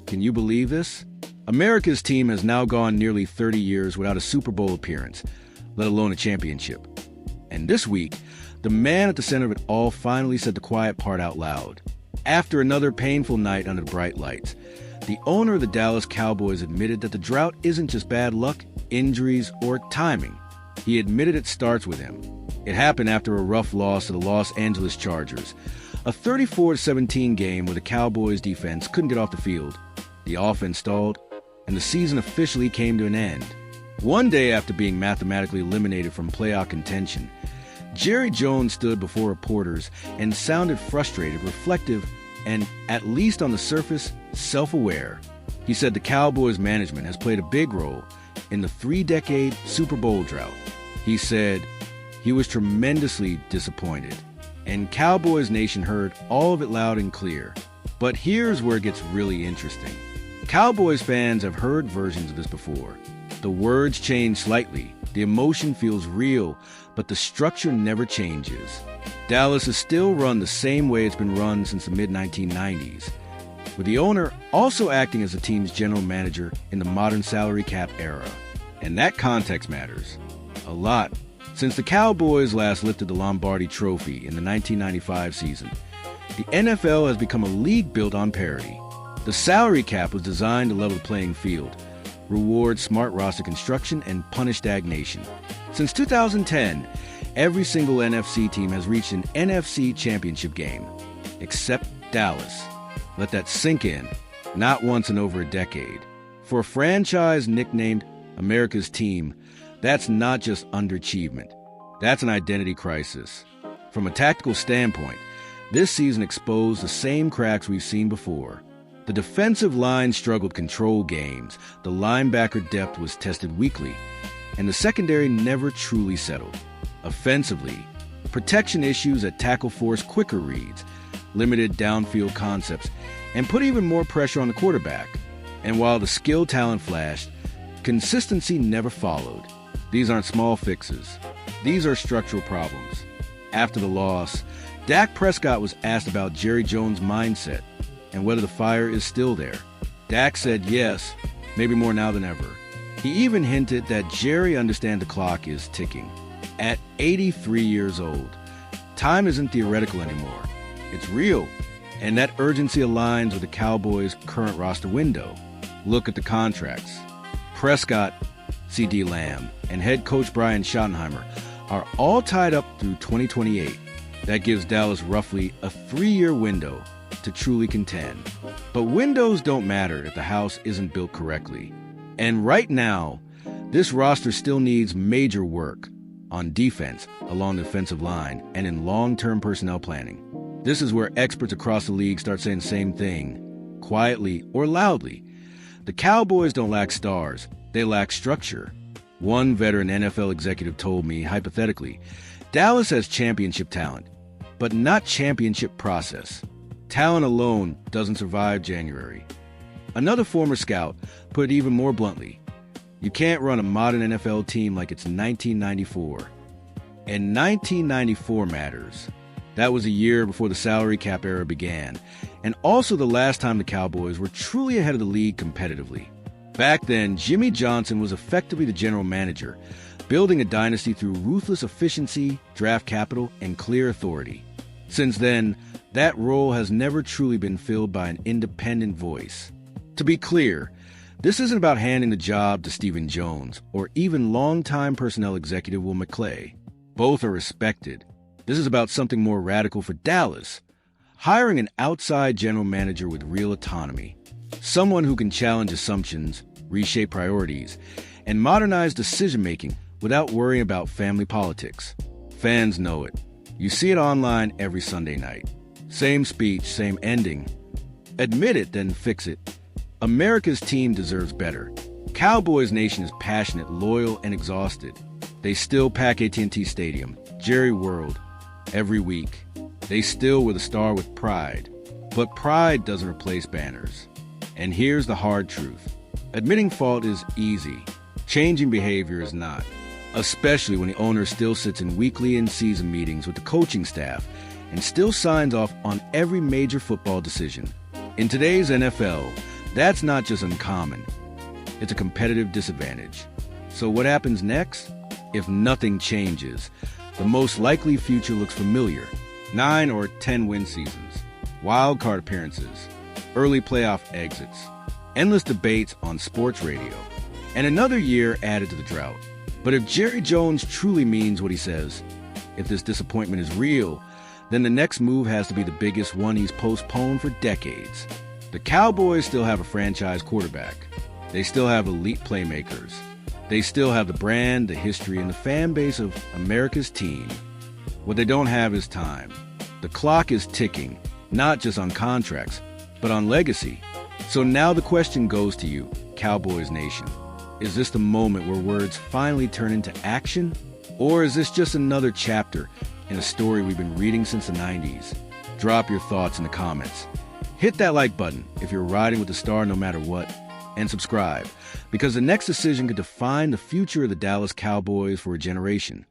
Can you believe this? America's team has now gone nearly 30 years without a Super Bowl appearance, let alone a championship. And this week, the man at the center of it all finally said the quiet part out loud. After another painful night under the bright lights, the owner of the Dallas Cowboys admitted that the drought isn't just bad luck, injuries, or timing. He admitted it starts with him. It happened after a rough loss to the Los Angeles Chargers, a 34-17 game where the Cowboys' defense couldn't get off the field. The offense stalled, and the season officially came to an end. One day after being mathematically eliminated from playoff contention, Jerry Jones stood before reporters and sounded frustrated, reflective, and, at least on the surface, self-aware. He said the Cowboys management has played a big role in the 3-decade Super Bowl drought. He said he was tremendously disappointed, and Cowboys Nation heard all of it loud and clear. But here's where it gets really interesting. Cowboys fans have heard versions of this before. The words change slightly, the emotion feels real, but the structure never changes. Dallas is still run the same way it's been run since the mid-1990s, with the owner also acting as the team's general manager in the modern salary cap era. And that context matters a lot. Since the Cowboys last lifted the Lombardi Trophy in the 1995 season, the NFL has become a league built on parity. The salary cap was designed to level the playing field, reward smart roster construction, and punish stagnation. Since 2010, every single NFC team has reached an NFC championship game, except Dallas. Let that sink in. Not once in over a decade. For a franchise nicknamed America's team, that's not just underachievement. That's an identity crisis. From a tactical standpoint, this season exposed the same cracks we've seen before. The defensive line struggled control games, the linebacker depth was tested weakly, and the secondary never truly settled. Offensively, protection issues at tackle forced quicker reads, limited downfield concepts, and put even more pressure on the quarterback. And while the skill talent flashed, consistency never followed. These aren't small fixes. These are structural problems. After the loss, Dak Prescott was asked about Jerry Jones' mindset and whether the fire is still there. Dak said yes, maybe more now than ever. He even hinted that Jerry understands the clock is ticking. At 83 years old, time isn't theoretical anymore. It's real, and that urgency aligns with the Cowboys' current roster window. Look at the contracts. Prescott, CeeDee Lamb, and head coach Brian Schottenheimer are all tied up through 2028. That gives Dallas roughly a 3-year window to truly contend. But windows don't matter if the house isn't built correctly. And right now, this roster still needs major work on defense, along the defensive line, and in long-term personnel planning. This is where experts across the league start saying the same thing, quietly or loudly. The Cowboys don't lack stars, they lack structure. One veteran NFL executive told me, hypothetically, Dallas has championship talent, but not championship process. Talent alone doesn't survive January. Another former scout put it even more bluntly. You can't run a modern NFL team like it's 1994. And 1994 matters. That was a year before the salary cap era began, and also the last time the Cowboys were truly ahead of the league competitively. Back then, Jimmy Johnson was effectively the general manager, building a dynasty through ruthless efficiency, draft capital, and clear authority. Since then, that role has never truly been filled by an independent voice. To be clear, this isn't about handing the job to Stephen Jones or even longtime personnel executive Will McClay. Both are respected. This is about something more radical for Dallas, hiring an outside general manager with real autonomy, someone who can challenge assumptions, reshape priorities, and modernize decision-making without worrying about family politics. Fans know it. You see it online every Sunday night. Same speech, same ending. Admit it, then fix it. America's team deserves better. Cowboys Nation is passionate, loyal, and exhausted. They still pack at&t Stadium, Jerry World, every week. They still wear the star with pride. But pride doesn't replace banners. And here's the hard truth. Admitting fault is easy. Changing behavior is not. Especially when the owner still sits in weekly and season meetings with the coaching staff and still signs off on every major football decision. In today's NFL, That's not just uncommon. It's a competitive disadvantage. So what happens next? If nothing changes, the most likely future looks familiar. 9 or 10 win seasons, wild card appearances, early playoff exits, endless debates on sports radio, and another year added to the drought. But if Jerry Jones truly means what he says, if this disappointment is real, then the next move has to be the biggest one he's postponed for decades. The Cowboys still have a franchise quarterback. They still have elite playmakers. They still have the brand, the history, and the fan base of America's team. What they don't have is time. The clock is ticking, not just on contracts, but on legacy. So now the question goes to you, Cowboys Nation. Is this the moment where words finally turn into action? Or is this just another chapter in a story we've been reading since the 90s? Drop your thoughts in the comments. Hit that like button if you're riding with the star no matter what, and subscribe, because the next decision could define the future of the Dallas Cowboys for a generation.